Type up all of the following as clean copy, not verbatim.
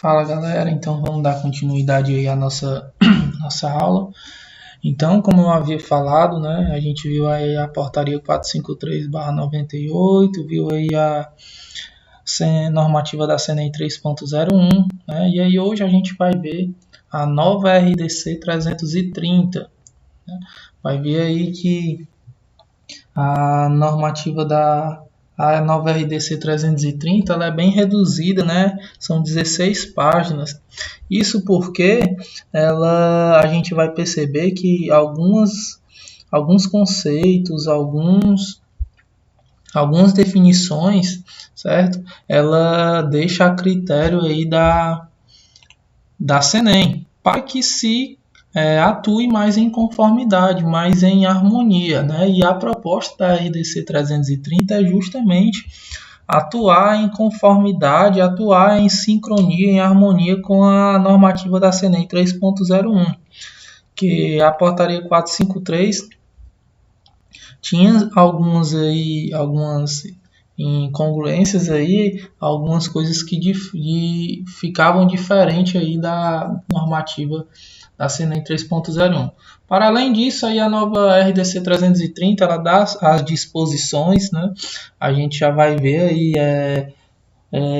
Fala galera, então vamos dar continuidade aí à nossa aula. Então, como eu havia falado, né, a gente viu aí a portaria 453/98, viu aí a normativa da CNEI 3.01, né, e aí hoje a gente vai ver a nova RDC 330. Né, vai ver aí que a normativa a nova RDC 330 ela é bem reduzida, né? São 16 páginas. Isso porque a gente vai perceber que alguns conceitos, algumas definições, certo? Ela deixa a critério aí da CNEM, para que se atue mais em conformidade, mais em harmonia, né? E a proposta da RDC 330 é justamente atuar em conformidade, atuar em sincronia, em harmonia com a normativa da CNEI 3.01, que a portaria 453 tinha algumas incongruências aí, algumas coisas que ficavam diferentes aí da normativa da CNEI 3.01. Para além disso, aí a nova RDC 330 ela dá as disposições, né? A gente já vai ver aí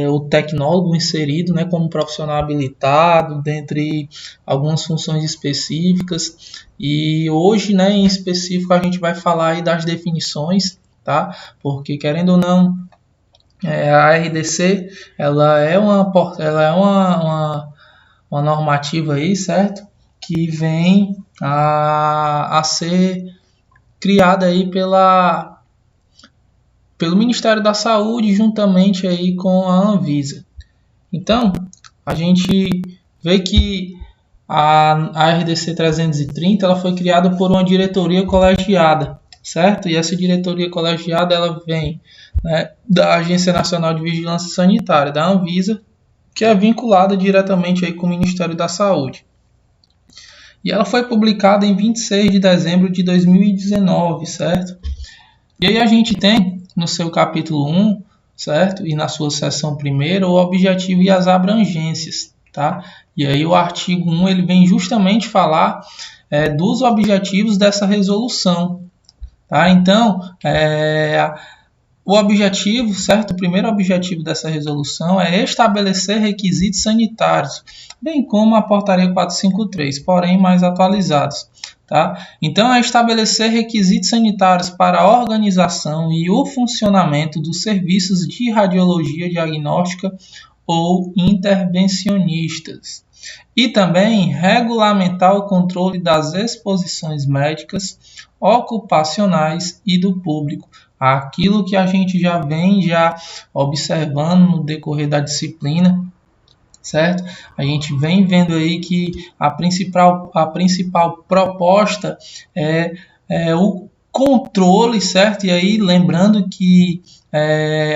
o tecnólogo inserido, né, como profissional habilitado, dentre algumas funções específicas. E hoje, né, em específico, a gente vai falar aí das definições, tá? Porque querendo ou não, a RDC ela é uma normativa aí, certo? Que vem a ser criada aí pelo Ministério da Saúde juntamente aí com a Anvisa. Então, a gente vê que a RDC 330 ela foi criada por uma diretoria colegiada, certo? E essa diretoria colegiada ela vem, né, da Agência Nacional de Vigilância Sanitária, da Anvisa, que é vinculada diretamente aí com o Ministério da Saúde. E ela foi publicada em 26 de dezembro de 2019, certo? E aí a gente tem no seu capítulo 1, certo? E na sua seção primeira, o objetivo e as abrangências, tá? E aí o artigo 1 ele vem justamente falar dos objetivos dessa resolução, tá? Então, o objetivo, certo? O primeiro objetivo dessa resolução é estabelecer requisitos sanitários, bem como a portaria 453, porém mais atualizados. Tá? Então, é estabelecer requisitos sanitários para a organização e o funcionamento dos serviços de radiologia diagnóstica ou intervencionistas. E também regulamentar o controle das exposições médicas, ocupacionais e do público. Aquilo que a gente já vem observando no decorrer da disciplina, certo? A gente vem vendo aí que a principal proposta é o controle, certo? E aí lembrando que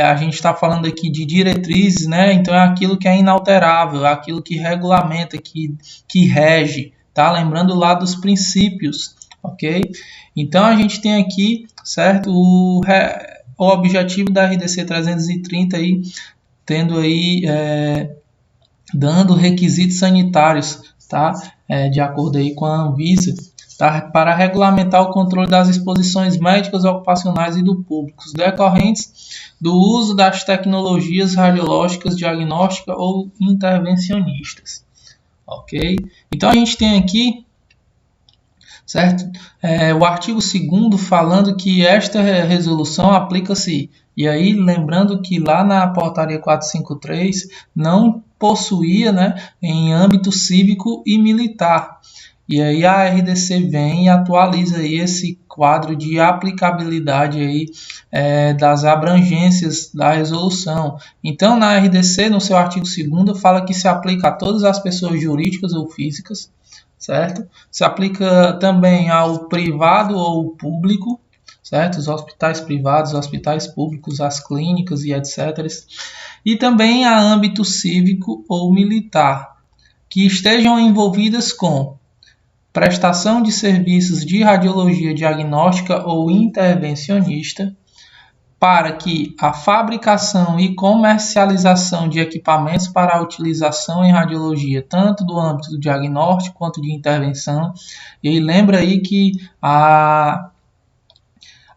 a gente está falando aqui de diretrizes, né? Então é aquilo que é inalterável, é aquilo que regulamenta, que rege, tá? Lembrando lá dos princípios, ok? Então a gente tem aqui, certo? O objetivo da RDC 330 aí, tendo aí dando requisitos sanitários, tá? De acordo aí com a Anvisa, tá? Para regulamentar o controle das exposições médicas, ocupacionais e do público, decorrentes do uso das tecnologias radiológicas, diagnósticas ou intervencionistas, ok? Então a gente tem aqui, certo? O artigo 2º falando que esta resolução aplica-se, e aí lembrando que lá na portaria 453 não possuía, né, em âmbito cívico e militar. E aí a RDC vem e atualiza aí esse quadro de aplicabilidade aí, das abrangências da resolução. Então na RDC, no seu artigo 2º, fala que se aplica a todas as pessoas jurídicas ou físicas, certo? Se aplica também ao privado ou público, certo? Os hospitais privados, os hospitais públicos, as clínicas e etc. E também a âmbito cívico ou militar, que estejam envolvidas com prestação de serviços de radiologia diagnóstica ou intervencionista, para que a fabricação e comercialização de equipamentos para a utilização em radiologia, tanto do âmbito do diagnóstico quanto de intervenção. E lembra aí que a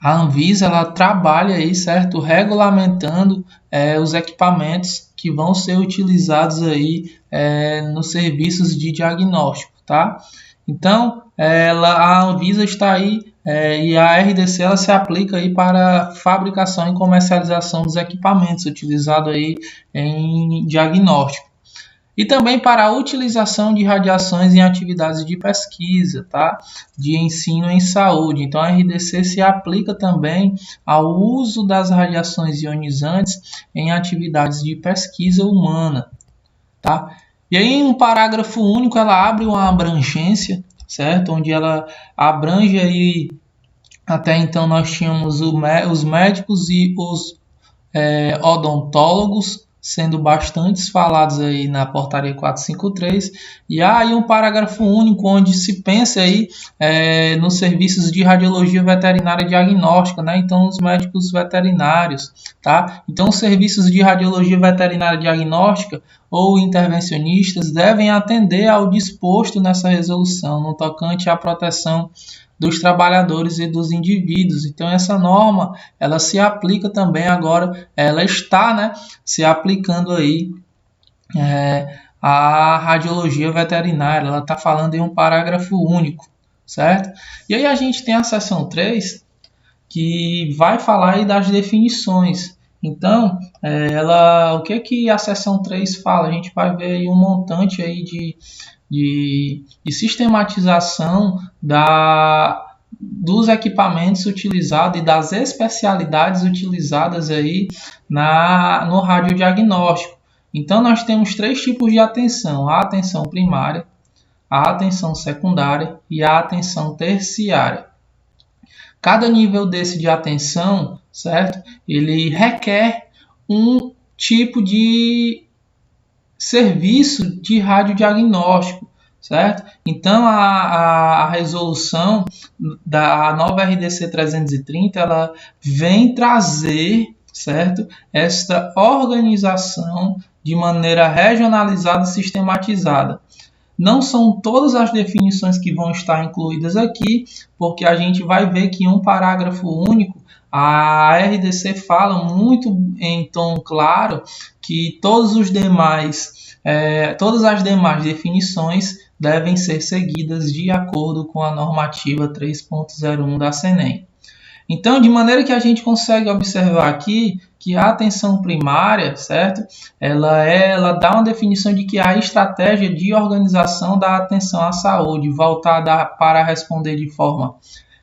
Anvisa ela trabalha aí, certo, regulamentando os equipamentos que vão ser utilizados aí nos serviços de diagnóstico, tá? Então, a Anvisa está aí e a RDC ela se aplica aí para fabricação e comercialização dos equipamentos utilizados aí em diagnóstico. E também para a utilização de radiações em atividades de pesquisa, tá? De ensino em saúde. Então, a RDC se aplica também ao uso das radiações ionizantes em atividades de pesquisa humana, tá? E aí, em um parágrafo único, ela abre uma abrangência, certo? Onde ela abrange aí, até então nós tínhamos os médicos e os odontólogos, sendo bastante falados aí na portaria 453, e há aí um parágrafo único onde se pensa aí nos serviços de radiologia veterinária diagnóstica, né? Então os médicos veterinários, tá? Então os serviços de radiologia veterinária diagnóstica ou intervencionistas devem atender ao disposto nessa resolução no tocante à proteção dos trabalhadores e dos indivíduos. Então essa norma ela se aplica também agora, ela está, né, se aplicando aí à radiologia veterinária. Ela está falando em um parágrafo único, certo? E aí a gente tem a seção 3 que vai falar aí das definições. Então, o que a seção 3 fala? A gente vai ver aí um montante aí de sistematização dos equipamentos utilizados e das especialidades utilizadas aí no radiodiagnóstico. Então, nós temos 3 tipos de atenção: a atenção primária, a atenção secundária e a atenção terciária. Cada nível desse de atenção, certo? Ele requer um tipo de serviço de radiodiagnóstico, certo? Então, a resolução da nova RDC 330, ela vem trazer, certo, esta organização de maneira regionalizada e sistematizada. Não são todas as definições que vão estar incluídas aqui, porque a gente vai ver que em um parágrafo único a RDC fala muito em tom claro que todas as demais definições devem ser seguidas de acordo com a normativa 3.01 da CNEM. Então, de maneira que a gente consegue observar aqui que a atenção primária, certo? Ela dá uma definição de que a estratégia de organização da atenção à saúde voltada para responder de forma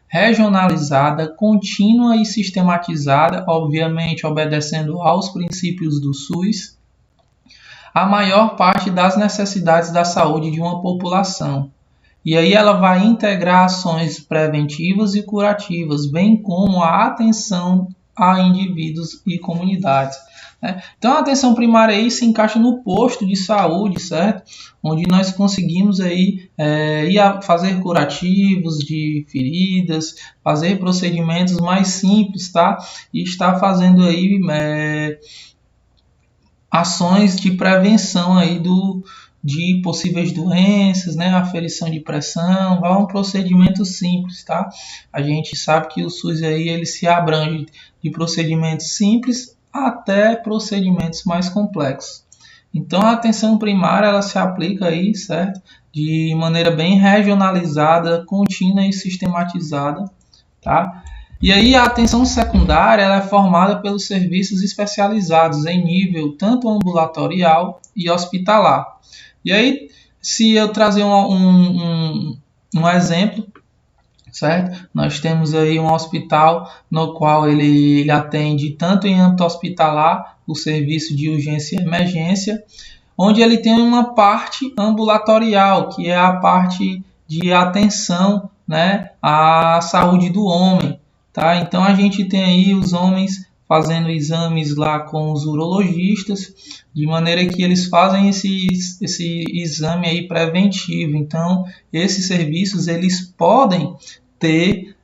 regionalizada, contínua e sistematizada, obviamente obedecendo aos princípios do SUS, a maior parte das necessidades da saúde de uma população. E aí ela vai integrar ações preventivas e curativas, bem como a atenção a indivíduos e comunidades. Então a atenção primária aí se encaixa no posto de saúde, certo? Onde nós conseguimos aí fazer curativos de feridas, fazer procedimentos mais simples, tá? E estar fazendo aí ações de prevenção aí de possíveis doenças, né? Aferição de pressão, vai um procedimento simples, tá? A gente sabe que o SUS aí ele se abrange de procedimentos simples até procedimentos mais complexos. Então a atenção primária ela se aplica aí, certo? De maneira bem regionalizada, contínua e sistematizada, tá? E aí a atenção secundária ela é formada pelos serviços especializados em nível tanto ambulatorial e hospitalar. E aí, se eu trazer um exemplo, certo? Nós temos aí um hospital no qual ele atende tanto em âmbito hospitalar, o serviço de urgência e emergência, onde ele tem uma parte ambulatorial, que é a parte de atenção, né, à saúde do homem. Tá? Então a gente tem aí os homens fazendo exames lá com os urologistas, de maneira que eles fazem esse exame aí preventivo. Então esses serviços eles podem ter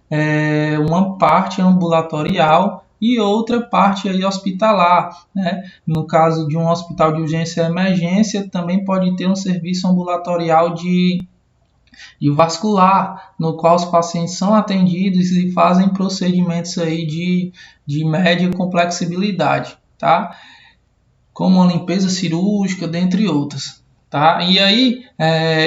uma parte ambulatorial e outra parte aí hospitalar, né? No caso de um hospital de urgência e emergência, também pode ter um serviço ambulatorial de vascular, no qual os pacientes são atendidos e fazem procedimentos aí de média complexibilidade, tá? Como a limpeza cirúrgica, dentre outras. Tá? E aí,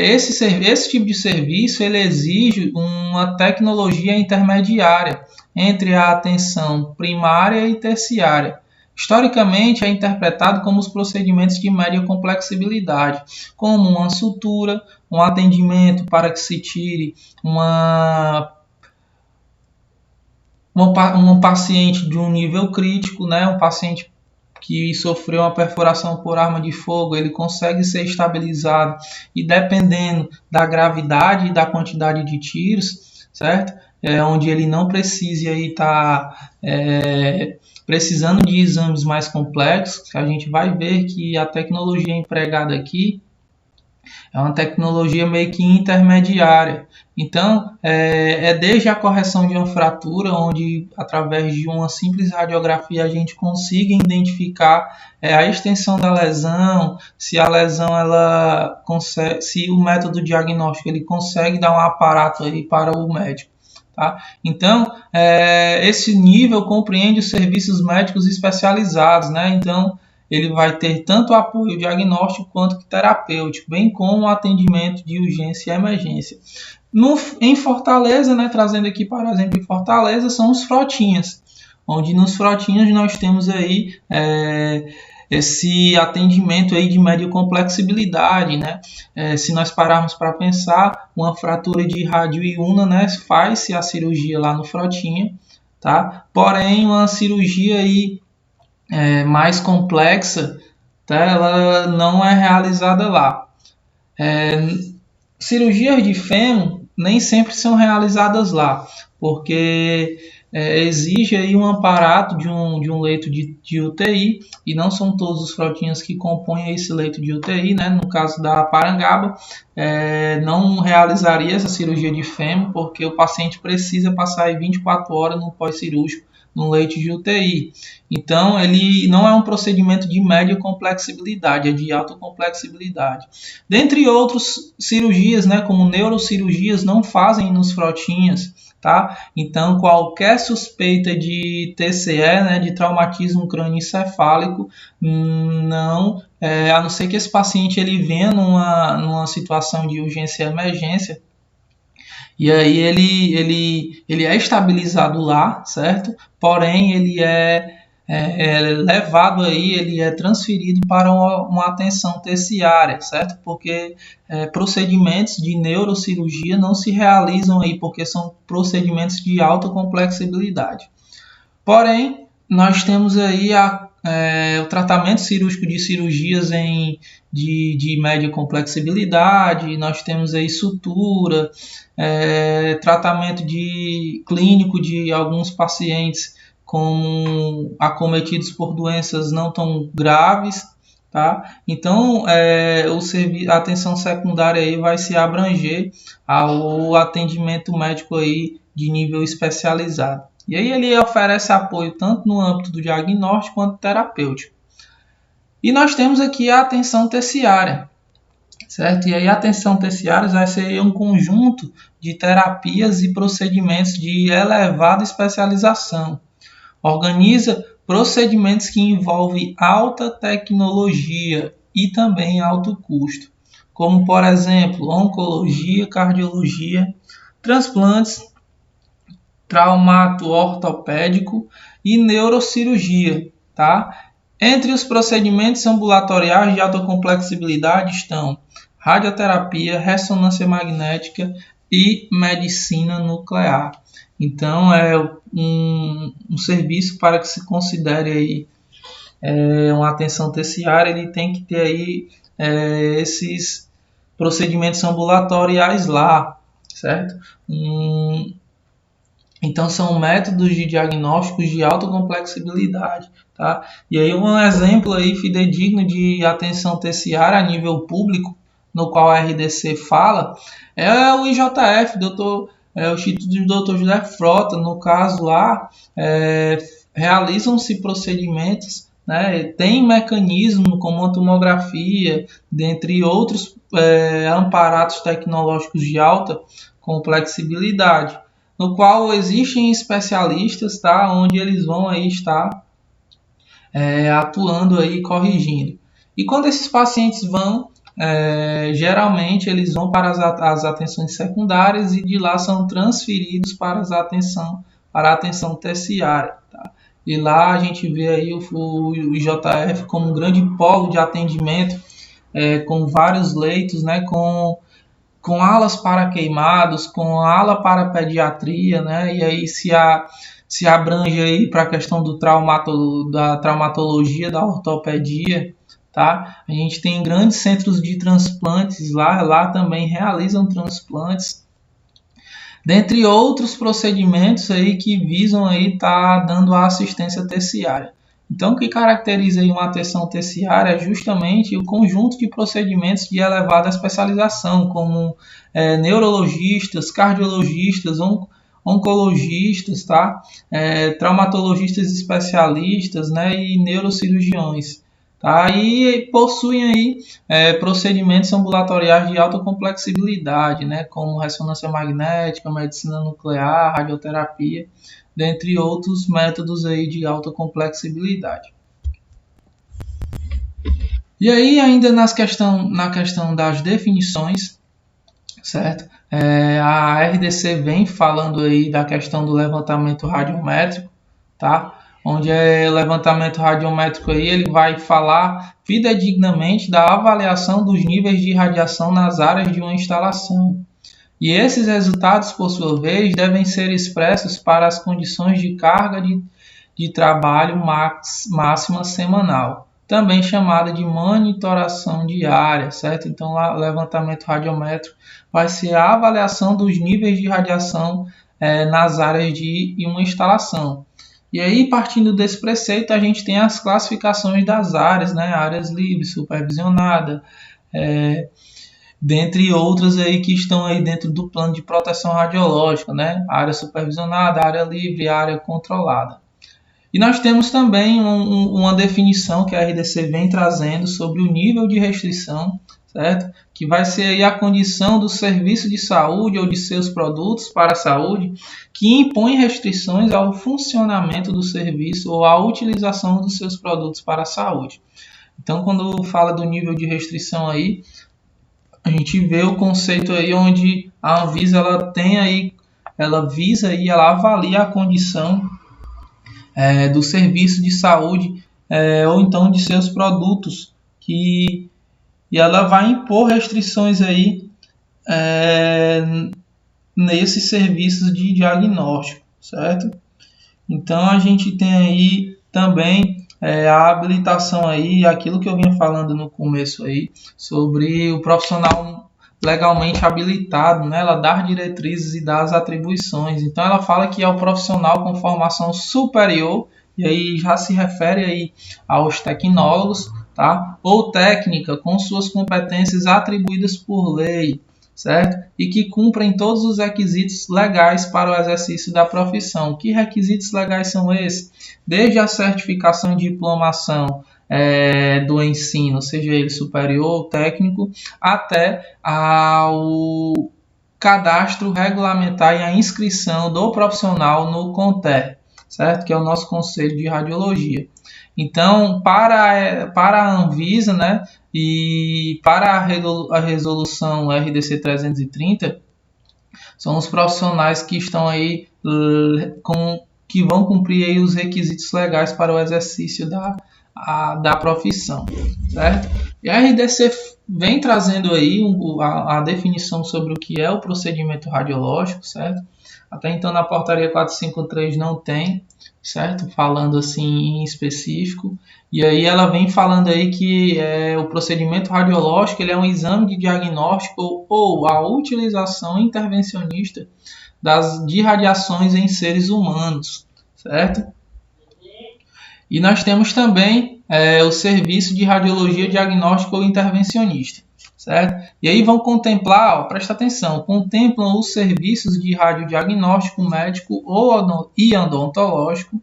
esse tipo de serviço ele exige uma tecnologia intermediária entre a atenção primária e terciária. Historicamente, é interpretado como os procedimentos de média complexibilidade, como uma sutura, um atendimento para que se tire uma paciente de um nível crítico, né? Um paciente que sofreu uma perfuração por arma de fogo, ele consegue ser estabilizado e dependendo da gravidade e da quantidade de tiros, certo? Onde ele não precise aí estar precisando de exames mais complexos, a gente vai ver que a tecnologia empregada aqui é uma tecnologia meio que intermediária. Então, desde a correção de uma fratura, onde através de uma simples radiografia a gente consiga identificar a extensão da lesão, se a lesão ela consegue, se o método diagnóstico ele consegue dar um aparato aí para o médico. Tá? Então, esse nível compreende os serviços médicos especializados, né? Então, ele vai ter tanto apoio diagnóstico quanto terapêutico, bem como o atendimento de urgência e emergência. Em Fortaleza, né, trazendo aqui, por exemplo, em Fortaleza, são os frotinhas, onde nos frotinhas nós temos aí esse atendimento aí de média complexibilidade, né? Se nós pararmos para pensar, uma fratura de rádio e una, né, faz-se a cirurgia lá no frotinha, tá? Porém, uma cirurgia aí mais complexa, tá? Ela não é realizada lá. Cirurgias de fêmur nem sempre são realizadas lá, porque exige aí um aparato de um leito de UTI, e não são todos os frotinhas que compõem esse leito de UTI, né? No caso da Parangaba, não realizaria essa cirurgia de fêmur, porque o paciente precisa passar aí 24 horas no pós-cirúrgico, no leito de UTI. Então, ele não é um procedimento de média complexibilidade, é de alta complexibilidade. Dentre outras cirurgias, né, como neurocirurgias, não fazem nos frotinhas, tá? Então, qualquer suspeita de TCE, né, de traumatismo crânioencefálico, não, a não ser que esse paciente ele venha numa situação de urgência e emergência, e aí ele é estabilizado lá, certo? Porém, ele é levado aí, ele é transferido para uma atenção terciária, certo? Porque procedimentos de neurocirurgia não se realizam aí, porque são procedimentos de alta complexibilidade. Porém, nós temos aí o tratamento cirúrgico de cirurgias de média complexibilidade, nós temos aí sutura, tratamento clínico de alguns pacientes como acometidos por doenças não tão graves, tá? Então, a atenção secundária aí vai se abranger ao atendimento médico aí de nível especializado. E aí ele oferece apoio tanto no âmbito do diagnóstico quanto terapêutico. E nós temos aqui a atenção terciária, certo? E aí a atenção terciária vai ser um conjunto de terapias e procedimentos de elevada especialização. Organiza procedimentos que envolvem alta tecnologia e também alto custo, como, por exemplo, oncologia, cardiologia, transplantes, traumato ortopédico e neurocirurgia, tá? Entre os procedimentos ambulatoriais de alta complexibilidade estão radioterapia, ressonância magnética e medicina nuclear. Então, é um serviço para que se considere aí uma atenção terciária, ele tem que ter aí esses procedimentos ambulatoriais lá, certo? Então, são métodos de diagnósticos de alta complexibilidade, tá? E aí um exemplo aí fidedigno de atenção terciária a nível público, no qual a RDC fala, é o IJF, o Instituto do Dr. José Frota. No caso lá, realizam-se procedimentos, né, tem mecanismo como a tomografia, dentre outros amparados tecnológicos de alta complexibilidade, no qual existem especialistas, tá, onde eles vão aí estar atuando aí, corrigindo. E quando esses pacientes vão, geralmente eles vão para as atenções secundárias e de lá são transferidos para a atenção terciária. Tá? E lá a gente vê aí o IJF como um grande polo de atendimento, com vários leitos, né, com alas para queimados, com ala para pediatria, né, e aí se abrange aí para a questão da traumatologia, da ortopedia, tá? A gente tem grandes centros de transplantes lá também realizam transplantes, dentre outros procedimentos aí que visam aí estar dando a assistência terciária. Então, o que caracteriza aí uma atenção terciária é justamente o conjunto de procedimentos de elevada especialização, como neurologistas, cardiologistas, oncologistas, tá? Traumatologistas especialistas, né? E neurocirurgiões. Tá? E possuem aí, procedimentos ambulatoriais de alta complexibilidade, né? Como ressonância magnética, medicina nuclear, radioterapia, dentre outros métodos aí de alta complexibilidade. E aí, ainda na questão das definições, certo? A RDC vem falando aí da questão do levantamento radiométrico, tá? Onde o levantamento radiométrico aí, ele vai falar fidedignamente da avaliação dos níveis de radiação nas áreas de uma instalação. E esses resultados, por sua vez, devem ser expressos para as condições de carga de trabalho máxima semanal, também chamada de monitoração diária, certo? Então, o levantamento radiométrico vai ser a avaliação dos níveis de radiação nas áreas de uma instalação. E aí, partindo desse preceito, a gente tem as classificações das áreas, né? Áreas livres, supervisionada, dentre outras aí que estão aí dentro do plano de proteção radiológica, né? Área supervisionada, área livre, área controlada. E nós temos também uma definição que a RDC vem trazendo sobre o nível de restrição, certo? Que vai ser aí a condição do serviço de saúde ou de seus produtos para a saúde que impõe restrições ao funcionamento do serviço ou à utilização dos seus produtos para a saúde. Então, quando fala do nível de restrição aí, a gente vê o conceito aí onde a Anvisa ela avalia a condição do serviço de saúde ou então de seus produtos e ela vai impor restrições aí nesses serviços de diagnóstico, certo? Então a gente tem aí também a habilitação aí, aquilo que eu vinha falando no começo aí, sobre o profissional legalmente habilitado, né? Ela dá diretrizes e dá as atribuições. Então ela fala que é o profissional com formação superior, e aí já se refere aí aos tecnólogos, tá? Ou técnica com suas competências atribuídas por lei, certo? E que cumprem todos os requisitos legais para o exercício da profissão. Que requisitos legais são esses? Desde a certificação de diplomação do ensino, seja ele superior ou técnico, até ao cadastro regulamentar e a inscrição do profissional no CONTER, certo? Que é o nosso Conselho de Radiologia. Então, para a Anvisa, né, e para a resolução RDC 330, são os profissionais que estão aí que vão cumprir aí os requisitos legais para o exercício da profissão, certo? E a RDC vem trazendo aí a definição sobre o que é o procedimento radiológico, certo? Até então na portaria 453 não tem, certo? Falando assim em específico. E aí ela vem falando aí que o procedimento radiológico ele é um exame de diagnóstico ou a utilização intervencionista de radiações em seres humanos, certo? E nós temos também o serviço de radiologia diagnóstico ou intervencionista, certo? E aí vão contemplar, presta atenção, contemplam os serviços de radiodiagnóstico médico e odontológico,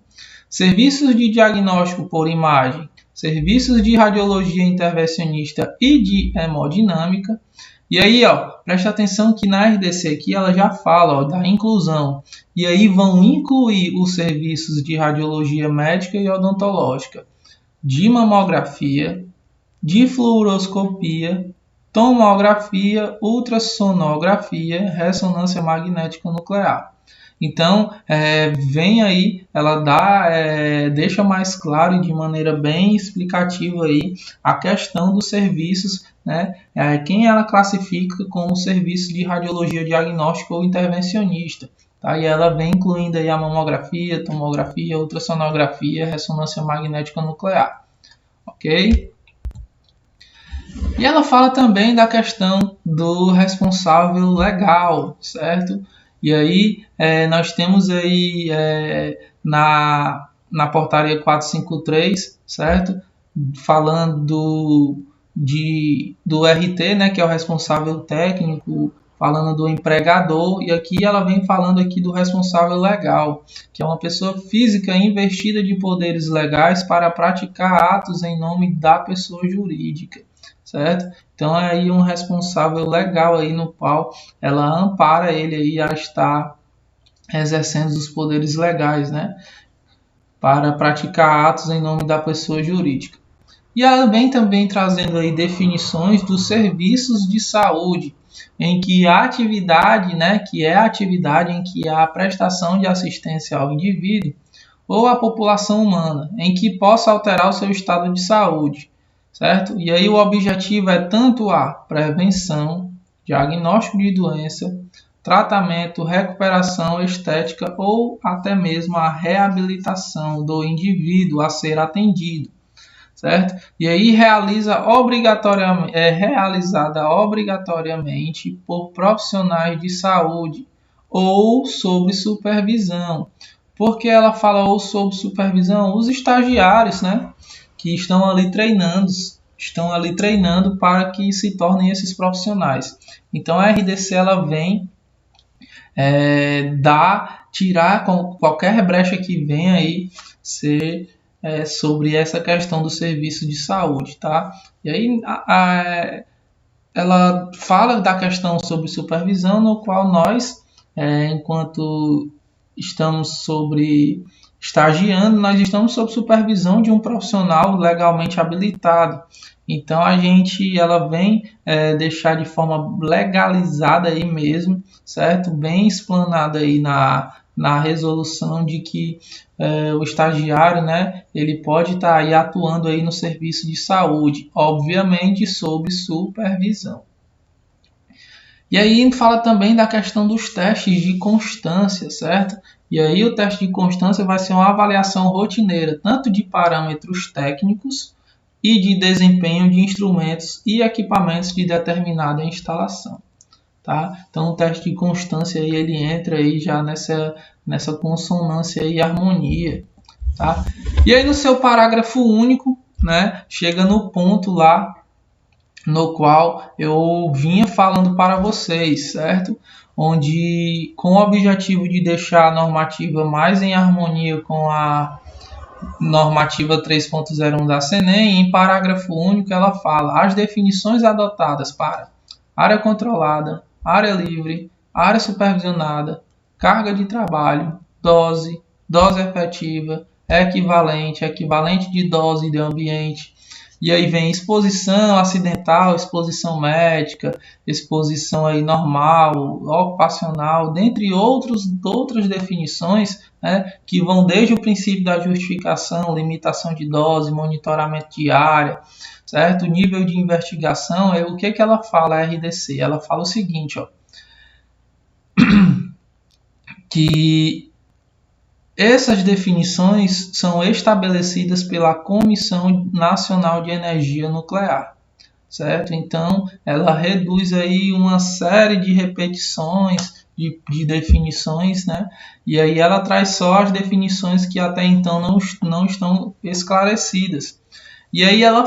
serviços de diagnóstico por imagem, serviços de radiologia intervencionista e de hemodinâmica. E aí, ó, presta atenção que na RDC aqui ela já fala, ó, da inclusão. E aí vão incluir os serviços de radiologia médica e odontológica, de mamografia, de fluoroscopia, tomografia, ultrassonografia, ressonância magnética nuclear. Então, vem aí, ela deixa mais claro e de maneira bem explicativa aí a questão dos serviços, né? Quem ela classifica como serviço de radiologia diagnóstica ou intervencionista. Tá? E ela vem incluindo aí a mamografia, tomografia, ultrassonografia, ressonância magnética nuclear. Ok? E ela fala também da questão do responsável legal, certo? E aí nós temos aí na portaria 453, certo? Falando do RT, né, que é o responsável técnico, falando do empregador, e aqui ela vem falando aqui do responsável legal, que é uma pessoa física investida de poderes legais para praticar atos em nome da pessoa jurídica. Certo? Então é aí um responsável legal aí no qual ela ampara ele aí a estar exercendo os poderes legais, né? Para praticar atos em nome da pessoa jurídica. E ela vem também trazendo aí definições dos serviços de saúde, em que a atividade, né, que é a atividade em que há a prestação de assistência ao indivíduo ou à população humana, em que possa alterar o seu estado de saúde. Certo? E aí o objetivo é tanto a prevenção, diagnóstico de doença, tratamento, recuperação estética ou até mesmo a reabilitação do indivíduo a ser atendido. Certo? E aí é realizada obrigatoriamente por profissionais de saúde ou sob supervisão. Por que ela fala ou sob supervisão? Os estagiários, né? Que estão ali treinando para que se tornem esses profissionais. Então a RDC ela vem tirar qualquer brecha que venha aí sobre essa questão do serviço de saúde, tá? E aí ela fala da questão sobre supervisão, no qual nós, enquanto estamos estagiando, nós estamos sob supervisão de um profissional legalmente habilitado. Então ela vem deixar de forma legalizada aí mesmo, certo? Bem explanada aí na resolução de que o estagiário, né, ele pode estar aí atuando aí no serviço de saúde, obviamente sob supervisão. E aí fala também da questão dos testes de constância, certo? E aí o teste de constância vai ser uma avaliação rotineira, tanto de parâmetros técnicos e de desempenho de instrumentos e equipamentos de determinada instalação. Tá? Então o teste de constância aí, ele entra aí já nessa consonância e harmonia. Tá? E aí no seu parágrafo único, né, chega no ponto lá no qual eu vinha falando para vocês, certo? Onde, com o objetivo de deixar a normativa mais em harmonia com a normativa 3.01 da CNEM, em parágrafo único ela fala: as definições adotadas para área controlada, área livre, área supervisionada, carga de trabalho, dose efetiva, equivalente de dose de ambiente. E aí vem exposição acidental, exposição médica, exposição aí normal, ocupacional, dentre outras definições, né, que vão desde o princípio da justificação, limitação de dose, monitoramento de área, certo? Nível de investigação, o que ela fala, a RDC? Ela fala o seguinte, ó, que essas definições são estabelecidas pela Comissão Nacional de Energia Nuclear, certo? Então, ela reduz aí uma série de repetições de definições, né? E aí ela traz só as definições que até então não estão esclarecidas. E aí ela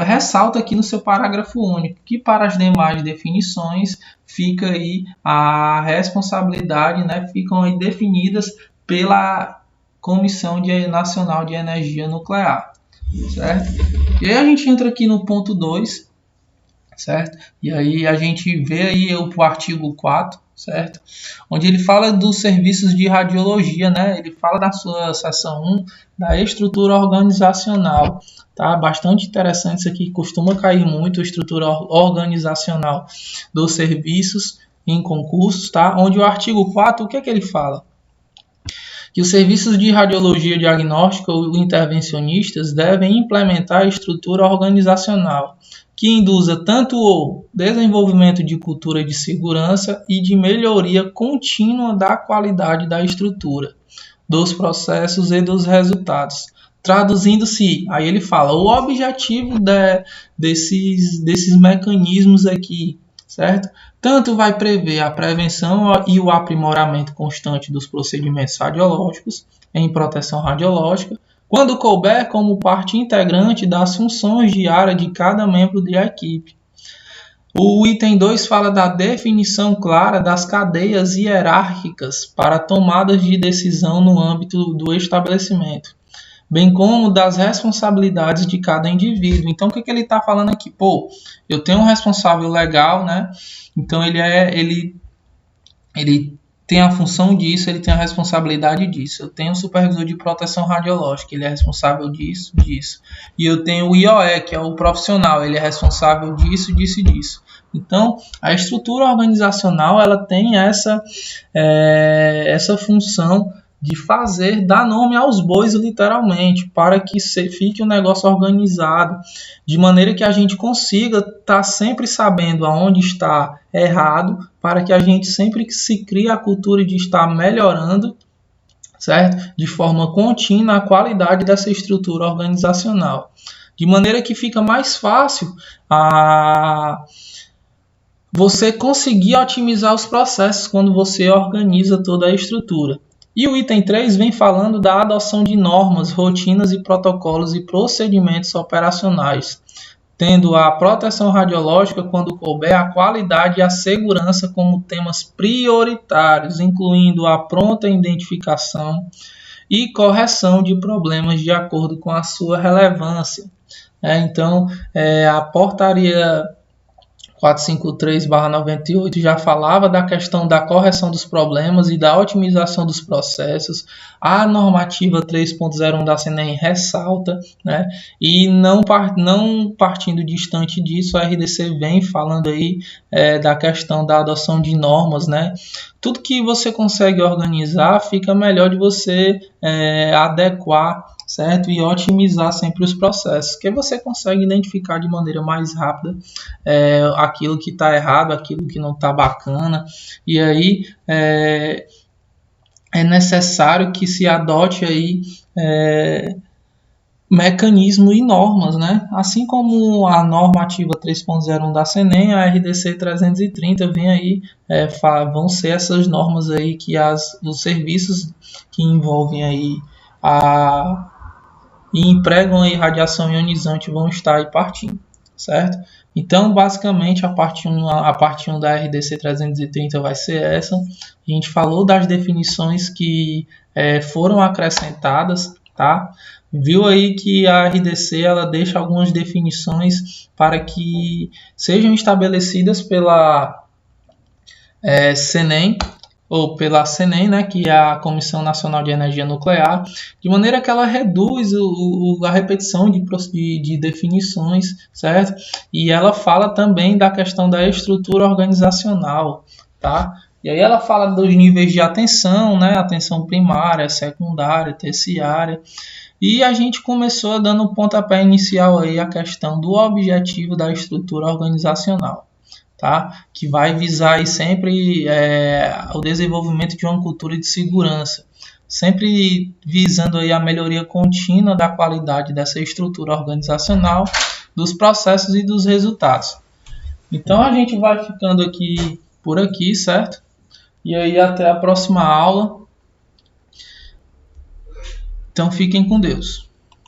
ressalta aqui no seu parágrafo único que para as demais definições fica aí a responsabilidade, né? Ficam aí definidas pela Comissão Nacional de Energia Nuclear, certo? E aí a gente entra aqui no ponto 2, certo? E aí a gente vê aí o artigo 4, certo? Onde ele fala dos serviços de radiologia, né? Ele fala da sua seção 1, da estrutura organizacional, tá? Bastante interessante isso aqui, costuma cair muito, a estrutura organizacional dos serviços em concursos, tá? Onde o artigo 4, o que é que ele fala? Que os serviços de radiologia diagnóstica ou intervencionistas devem implementar a estrutura organizacional que induza tanto o desenvolvimento de cultura de segurança e de melhoria contínua da qualidade da estrutura, dos processos e dos resultados. Traduzindo-se, aí ele fala, o objetivo desses mecanismos aqui, certo? Tanto vai prever a prevenção e o aprimoramento constante dos procedimentos radiológicos em proteção radiológica, quando couber como parte integrante das funções diárias de cada membro da equipe. O item 2 fala da definição clara das cadeias hierárquicas para tomadas de decisão no âmbito do estabelecimento, bem como das responsabilidades de cada indivíduo. Então, o que ele está falando aqui? Pô, eu tenho um responsável legal, né? Então, ele tem a função disso, ele tem a responsabilidade disso. Eu tenho o supervisor de proteção radiológica, ele é responsável disso. E eu tenho o IOE, que é o profissional, ele é responsável disso. Então, a estrutura organizacional, ela tem essa função de dar nome aos bois, literalmente, para que fique um negócio organizado, de maneira que a gente consiga estar sempre sabendo aonde está errado, para que a gente sempre se crie a cultura de estar melhorando, certo? De forma contínua a qualidade dessa estrutura organizacional, de maneira que fica mais fácil você conseguir otimizar os processos quando você organiza toda a estrutura. E o item 3 vem falando da adoção de normas, rotinas e protocolos e procedimentos operacionais, tendo a proteção radiológica, quando couber, a qualidade e a segurança como temas prioritários, incluindo a pronta identificação e correção de problemas de acordo com a sua relevância. Então, a portaria 453/98 já falava da questão da correção dos problemas e da otimização dos processos. A normativa 3.01 da CNEM ressalta, né? E não partindo distante disso, a RDC vem falando aí da questão da adoção de normas, né? Tudo que você consegue organizar fica melhor de você adequar, certo? E otimizar sempre os processos, que você consegue identificar de maneira mais rápida aquilo que está errado, aquilo que não está bacana, e aí é necessário que se adote aí mecanismo e normas, né? Assim como a normativa 3.01 da CNEM, a RDC 330 vem aí, vão ser essas normas aí que os serviços que envolvem aí e empregam aí radiação ionizante vão estar aí partindo, certo? Então, basicamente, a parte 1 da RDC 330 vai ser essa. A gente falou das definições que foram acrescentadas, tá? Viu aí que a RDC ela deixa algumas definições para que sejam estabelecidas pela CNEM, ou pela CNEM, né, que é a Comissão Nacional de Energia Nuclear, de maneira que ela reduz a repetição de definições, certo? E ela fala também da questão da estrutura organizacional, tá? E aí ela fala dos níveis de atenção, né? Atenção primária, secundária, terciária. E a gente começou dando o pontapé inicial aí a questão do objetivo da estrutura organizacional, tá? Que vai visar aí sempre o desenvolvimento de uma cultura de segurança, sempre visando aí a melhoria contínua da qualidade dessa estrutura organizacional, dos processos e dos resultados. Então a gente vai ficando por aqui, certo? E aí até a próxima aula. Então fiquem com Deus.